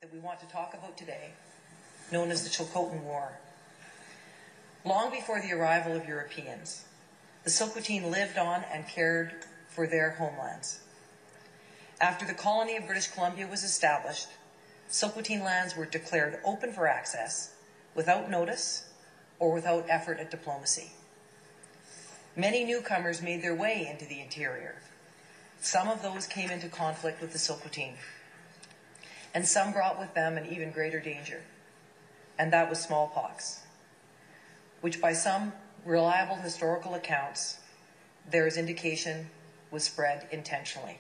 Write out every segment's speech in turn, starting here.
that we want to talk about today, known as the Chilcotin War. Long before the arrival of Europeans, the Tsilhqot'in lived on and cared for their homelands. After the colony of British Columbia was established, Tsilhqot'in lands were declared open for access without notice or without effort at diplomacy. Many newcomers made their way into the interior. Some of those came into conflict with the Chilcotin, and some brought with them an even greater danger, and that was smallpox, which by some reliable historical accounts, there is indication was spread intentionally.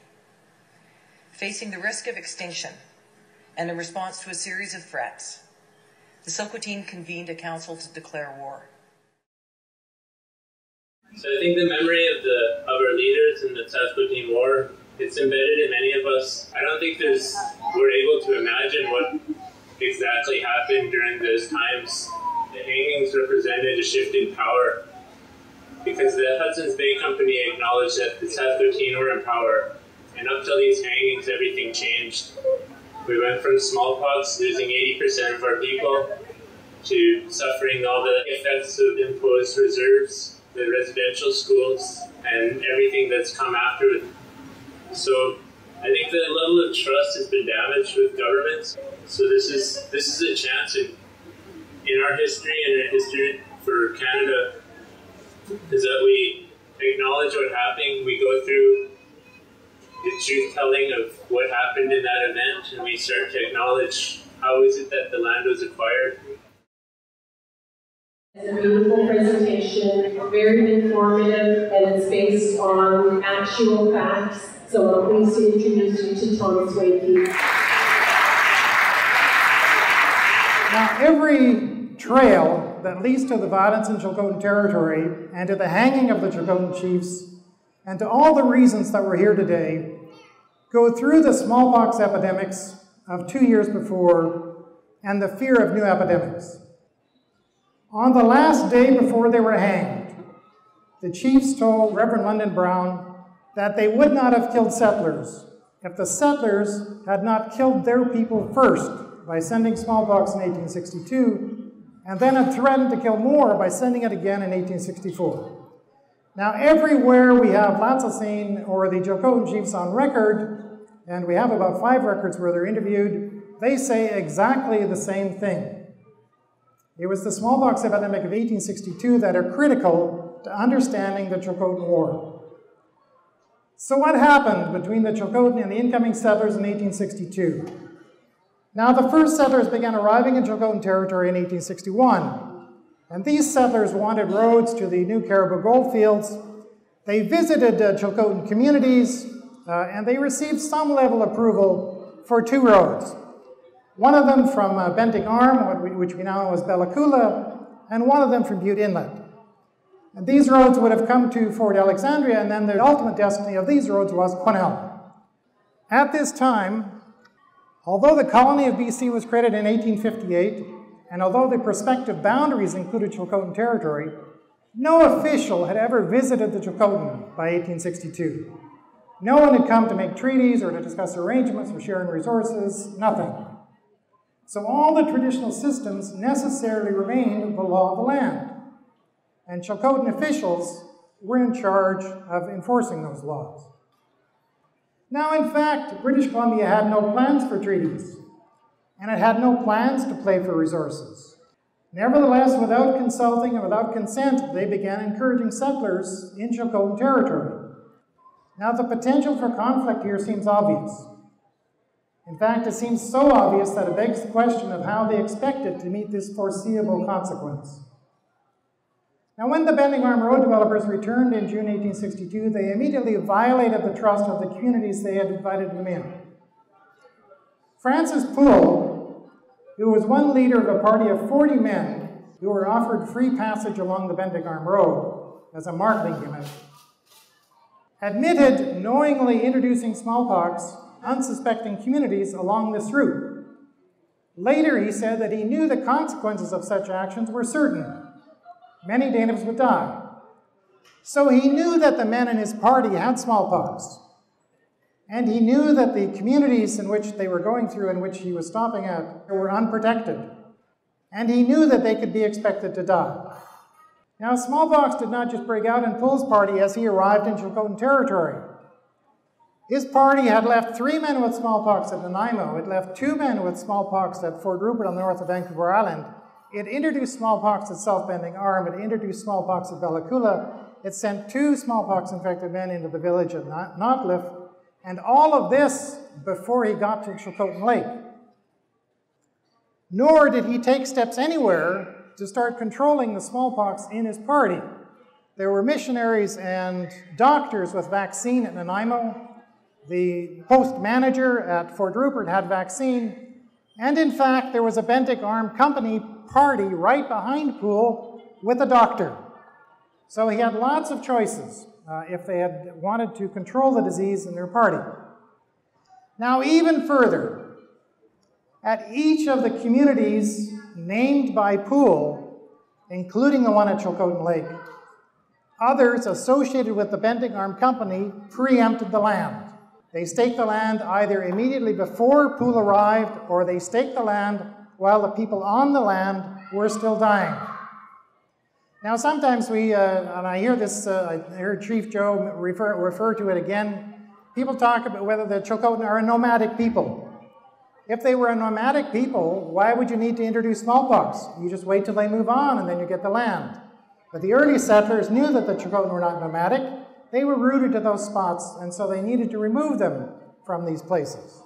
Facing the risk of extinction and in response to a series of threats, the Tsilhqot'in convened a council to declare war. So I think the memory of our leaders in the Tsilhqotin War, it's embedded in many of us. I don't think we're able to imagine what exactly happened during those times. The hangings represented a shift in power because the Hudson's Bay Company acknowledged that the Tsilhqot'in were in power, and up till these hangings, everything changed. We went from smallpox, losing 80% of our people, to suffering all the effects of imposed reserves, the residential schools, and everything that's come after it. So I think the level of trust has been damaged with governments. So this is a chance in our history and in history for Canada, is that we acknowledge what happened, we go through the truth-telling of what happened in that event, and we start to acknowledge how is it that the land was acquired. It's a beautiful presentation, very informative, and it's based on actual facts. So I'm pleased to introduce you to Tom Swanky. Now, every trail that leads to the violence in Chilcotin territory and to the hanging of the Chilcotin chiefs and to all the reasons that we're here today go through the smallpox epidemics of 2 years before and the fear of new epidemics. On the last day before they were hanged, the chiefs told Reverend London Brown that they would not have killed settlers if the settlers had not killed their people first by sending smallpox in 1862, and then had threatened to kill more by sending it again in 1864. Now, everywhere we have Lhatsassin or the Chilcotin chiefs on record, and we have about 5 records where they're interviewed, they say exactly the same thing. It was the smallpox epidemic of 1862 that are critical to understanding the Chilcotin War. So what happened between the Chilcotin and the incoming settlers in 1862? Now, the first settlers began arriving in Chilcotin territory in 1861, and these settlers wanted roads to the new Caribou gold fields. They visited Chilcotin communities, and they received some level of approval for 2 roads. One of them from BENTINCK Arm, which we now know as Bellacoola, and one of them from Butte Inlet. And these roads would have come to Fort Alexandria, and then the ultimate destiny of these roads was Quesnel. At this time, although the colony of BC was created in 1858, and although the prospective boundaries included Chilcotin territory, no official had ever visited the Chilcotin by 1862. No one had come to make treaties or to discuss arrangements for sharing resources, nothing. So all the traditional systems necessarily remained the law of the land. And Chilcotin officials were in charge of enforcing those laws. Now, in fact, British Columbia had no plans for treaties, and it had no plans to play for resources. Nevertheless, without consulting and without consent, they began encouraging settlers in Chilcotin territory. Now, the potential for conflict here seems obvious. In fact, it seems so obvious that it begs the question of how they expected to meet this foreseeable consequence. Now, when the BENTINCK Arm road developers returned in June 1862, they immediately violated the trust of the communities they had invited them in. Francis Poole, who was one leader of a party of 40 men who were offered free passage along the BENTINCK Arm road as a marketing gimmick, admitted knowingly introducing smallpox unsuspecting communities along this route. Later, he said that he knew the consequences of such actions were certain. Many natives would die. So he knew that the men in his party had smallpox. And he knew that the communities in which they were going through and which he was stopping at were unprotected. And he knew that they could be expected to die. Now, smallpox did not just break out in Poole's party as he arrived in Chilcotin territory. His party had left 3 men with smallpox at Nanaimo. It left 2 men with smallpox at Fort Rupert on the north of Vancouver Island. It introduced smallpox at South Bending Arm. It introduced smallpox at Bella Coola. It sent 2 smallpox-infected men into the village at Notliffe. And all of this before he got to Chilcotin Lake. Nor did he take steps anywhere to start controlling the smallpox in his party. There were missionaries and doctors with vaccine at Nanaimo. The post manager at Fort Rupert had vaccine. And in fact, there was a BENTINCK armed company party right behind Poole with a doctor. So he had lots of choices if they had wanted to control the disease in their party. Now, even further, at each of the communities named by Poole, including the one at Chilcotin Lake, others associated with the BENTINCK armed company preempted the land. They staked the land either immediately before Poole arrived, or they staked the land while the people on the land were still dying. Now, sometimes we, and I hear this, I heard Chief Joe refer to it again, people talk about whether the Chilcotin are a nomadic people. If they were a nomadic people, why would you need to introduce smallpox? You just wait till they move on and then you get the land. But the early settlers knew that the Chilcotin were not nomadic. They were rooted to those spots, and so they needed to remove them from these places.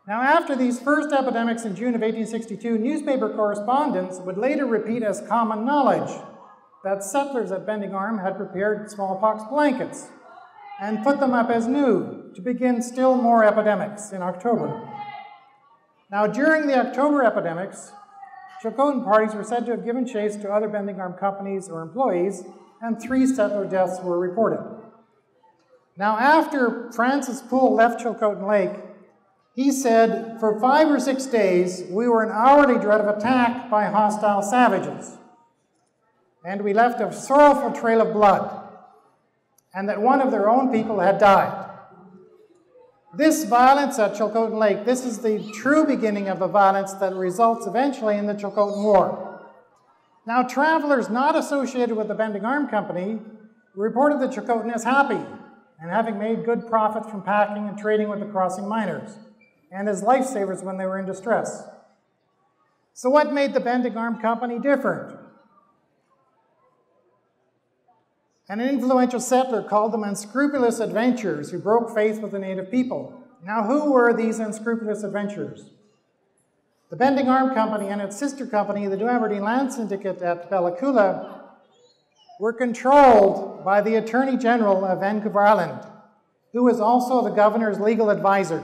Now, after these first epidemics in June of 1862, newspaper correspondents would later repeat as common knowledge that settlers at Bending Arm had prepared smallpox blankets and put them up as new to begin still more epidemics in October. Now, during the October epidemics, Chilcotin parties were said to have given chase to other Bending Arm companies or employees, and 3 settler deaths were reported. Now, after Francis Poole left Chilcotin Lake, he said, for 5 or 6 days, we were in hourly dread of attack by hostile savages. And we left a sorrowful trail of blood, and that one of their own people had died. This violence at Chilcotin Lake, this is the true beginning of the violence that results eventually in the Chilcotin War. Now, travelers not associated with the Bending Arm Company reported the Chilcotin as happy and having made good profit from packing and trading with the crossing miners, and as lifesavers when they were in distress. So what made the Bending Arm Company different? An influential settler called them unscrupulous adventurers who broke faith with the native people. Now, who were these unscrupulous adventurers? The Bending Arm Company and its sister company, the New Aberdeen Land Syndicate at Bella Coola, were controlled by the Attorney General of Vancouver Island, who was also the governor's legal advisor.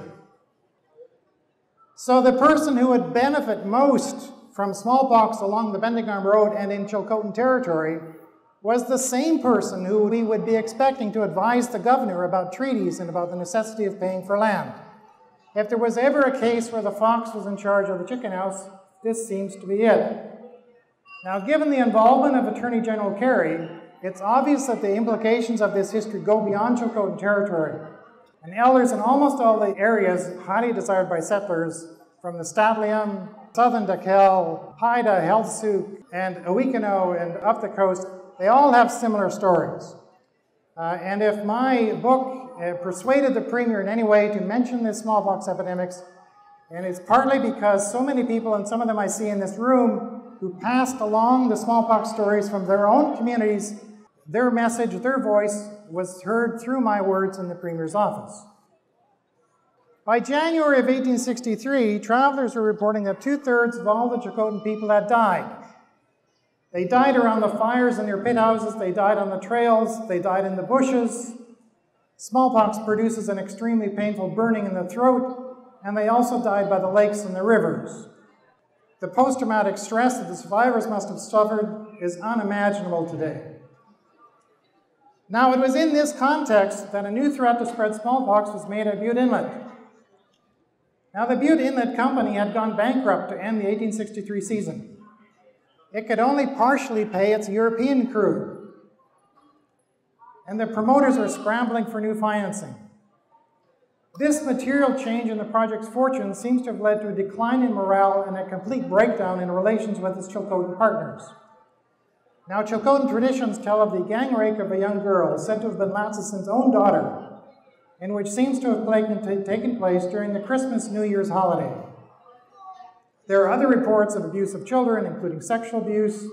So the person who would benefit most from smallpox along the Bending Arm Road and in Chilcotin territory was the same person who we would be expecting to advise the governor about treaties and about the necessity of paying for land. If there was ever a case where the fox was in charge of the chicken house, this seems to be it. Now, given the involvement of Attorney General Carey, it's obvious that the implications of this history go beyond Chilcotin territory. And elders in almost all the areas highly desired by settlers, from the Stadlium, southern Dakel, Haida, Healthsuk, and Awikano, and up the coast, they all have similar stories. And if my book persuaded the Premier in any way to mention the smallpox epidemics, and it's partly because so many people, and some of them I see in this room, who passed along the smallpox stories from their own communities, their message, their voice was heard through my words in the Premier's office. By January of 1863, travelers were reporting that 2/3 of all the Chilcotin people had died. They died around the fires in their pit houses, they died on the trails, they died in the bushes. Smallpox produces an extremely painful burning in the throat, and they also died by the lakes and the rivers. The post-traumatic stress that the survivors must have suffered is unimaginable today. Now, it was in this context that a new threat to spread smallpox was made at Butte Inlet. Now, the Butte Inlet Company had gone bankrupt to end the 1863 season. It could only partially pay its European crew, and the promoters were scrambling for new financing. This material change in the project's fortune seems to have led to a decline in morale and a complete breakdown in relations with its Chilcotin partners. Now, Chilcotin traditions tell of the gang rape of a young girl said to have been Lhatsassin's own daughter, and which seems to have taken place during the Christmas-New Year's holiday. There are other reports of abuse of children, including sexual abuse.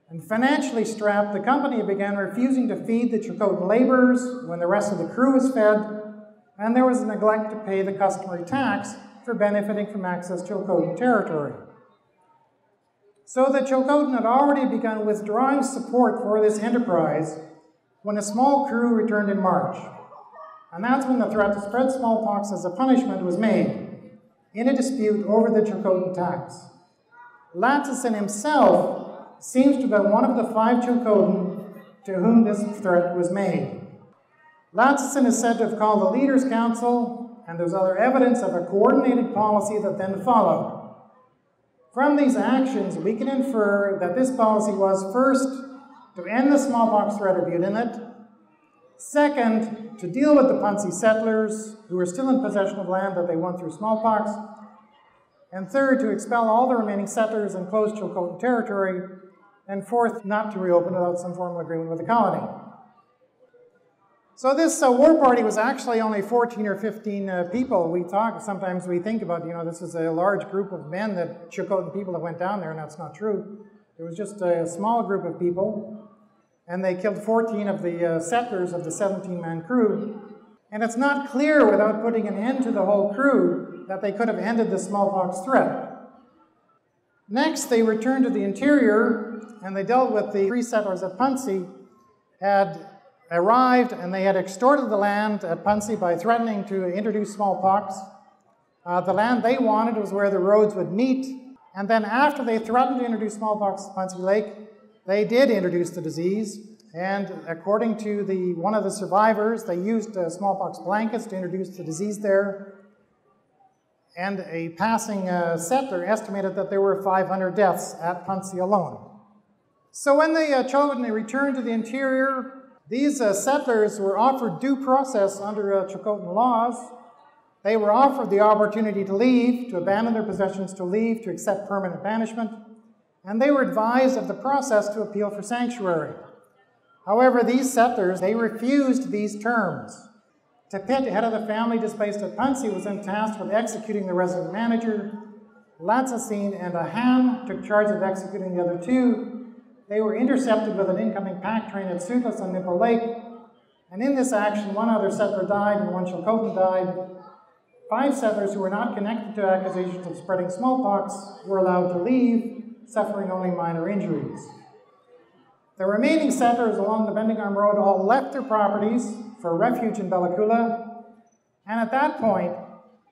And financially strapped, the company began refusing to feed the Chilcotin laborers when the rest of the crew was fed, and there was a neglect to pay the customary tax for benefiting from access to Chilcotin territory. So the Chilcotin had already begun withdrawing support for this enterprise when a small crew returned in March. And that's when the threat to spread smallpox as a punishment was made in a dispute over the Chilcotin tax. Lhatsassin himself seems to have been one of the 5 Chilcotin to whom this threat was made. Lhatsassin is said to have called a leaders' council, and there's other evidence of a coordinated policy that then followed. From these actions, we can infer that this policy was, first, to end the smallpox threat of Yunesit'in; second, to deal with the Punsi settlers who were still in possession of land that they won through smallpox; and third, to expel all the remaining settlers and close Chilcotin territory; and fourth, not to reopen without some formal agreement with the colony. So this war party was actually only 14 or 15 people. Sometimes we think about, this is a large group of men, that Chilcotin people that went down there, and that's not true. It was just a small group of people, and they killed 14 of the settlers of the 17-man crew. And it's not clear, without putting an end to the whole crew, that they could have ended the smallpox threat. Next, they returned to the interior, and they dealt with the 3 settlers at Punsi had arrived, and they had extorted the land at Punsi by threatening to introduce smallpox. The land they wanted was where the roads would meet, and then after they threatened to introduce smallpox to Punsi Lake, they did introduce the disease, and according to one of the survivors, they used smallpox blankets to introduce the disease there, and a passing settler estimated that there were 500 deaths at Punsi alone. So when the Chilcotin returned to the interior, these settlers were offered due process under Chilcotin laws. They were offered the opportunity to leave, to abandon their possessions, to leave, to accept permanent banishment, and they were advised of the process to appeal for sanctuary. However, these settlers, they refused these terms. Tapit, head of the family displaced at Punsi, was then tasked with executing the resident manager. Lhatsassin and Ahan took charge of executing the other 2. They were intercepted with an incoming pack train at Tsilhqot'in on Nipple Lake, and in this action, 1 other settler died and 1 Chilcotin died. 5 settlers who were not connected to accusations of spreading smallpox were allowed to leave, suffering only minor injuries. The remaining settlers along the Bending Arm Road all left their properties for refuge in Bellacoola, and at that point,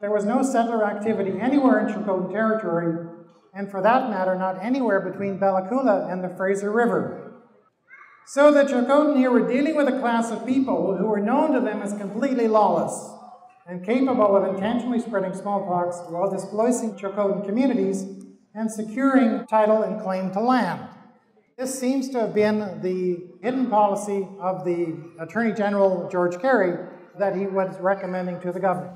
there was no settler activity anywhere in Chilcotin territory, and for that matter, not anywhere between Bellacoola and the Fraser River. So the Chilcotin here were dealing with a class of people who were known to them as completely lawless and capable of intentionally spreading smallpox while displacing Chilcotin communities and securing title and claim to land. This seems to have been the hidden policy of the Attorney General, George Carey, that he was recommending to the government.